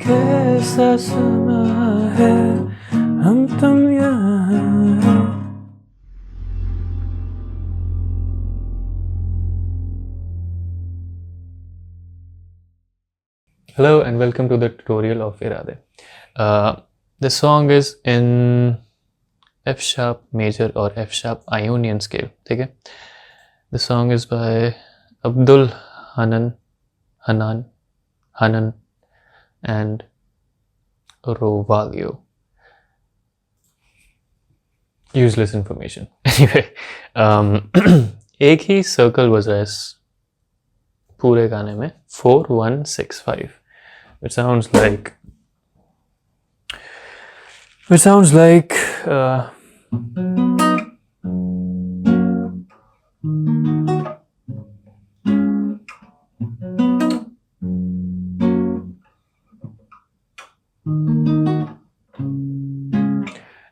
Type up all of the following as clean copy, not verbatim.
कैसा समा है हम तुम यहाँ। Hello and welcome to the tutorial of Iraaday. This song is in F sharp major or F sharp Ionian scale. ठीक है? The song is by Abdul Hannan and Rovalio. Useless information. Anyway, एक ही circle बज रहा है इस पूरे गाने में 4-1-6-5. It sounds like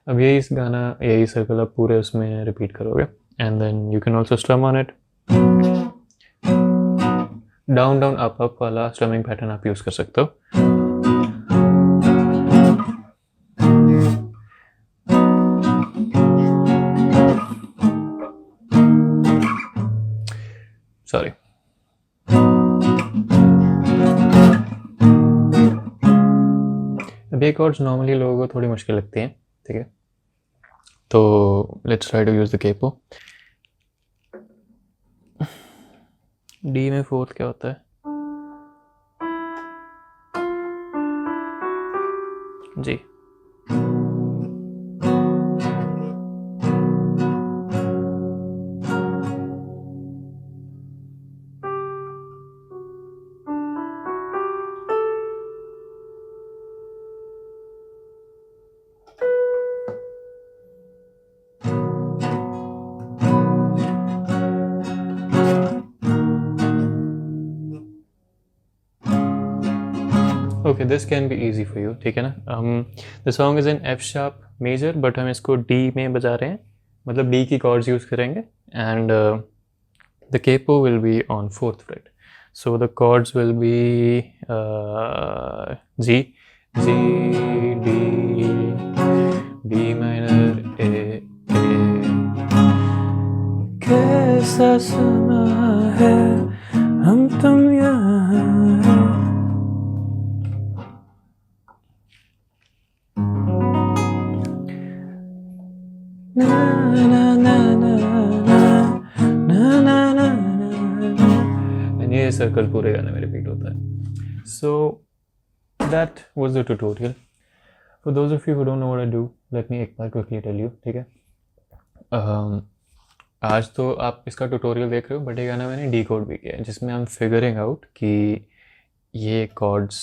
अब यही सर्कल आप पूरे उसमें रिपीट करोगे and then you can also strum on it. Down down up up वाला स्ट्रमिंग पैटर्न आप यूज कर सकते हो. सॉरी. अब ये कॉर्ड्स नॉर्मली लोगों को थोड़ी मुश्किल लगती हैं. ठीक है, तो let's try to use the capo. D में फोर्थ क्या होता है जी. Okay, this can be easy for you. ठीक है ना. The song is in F sharp major, but हम इसको D में बजा रहे हैं, मतलब D की chords use करेंगे and the capo will be on 4th fret. So the chords will be G, D, B minor, A. कैसा समा है हम तुम यहाँ. Na na na na na na na na na. And ये circle पूरे गाने में रिपीट होता है. So that was the tutorial. For those of you who don't know what I do, let me एक बार quickly tell you. ठीक है. आज तो आप इसका ट्यूटोरियल देख रहे हो, बट ये गाना मैंने डिकोड भी किया है, जिसमें हम फिगरिंग आउट कि ये कॉर्ड्स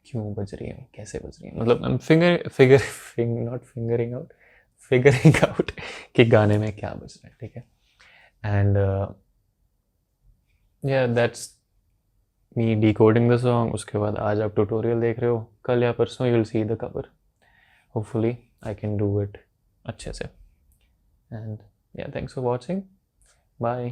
क्यों बज रही हैं, कैसे बज रही हैं. मतलब हम फिगरिंग आउट कि गाने में क्या बज रहा है. ठीक है. एंड या that's me decoding the song. उसके बाद आज आप ट्यूटोरियल देख रहे हो, कल या परसों you will see the cover. Hopefully I can do it अच्छे से. And yeah, thanks for watching. Bye.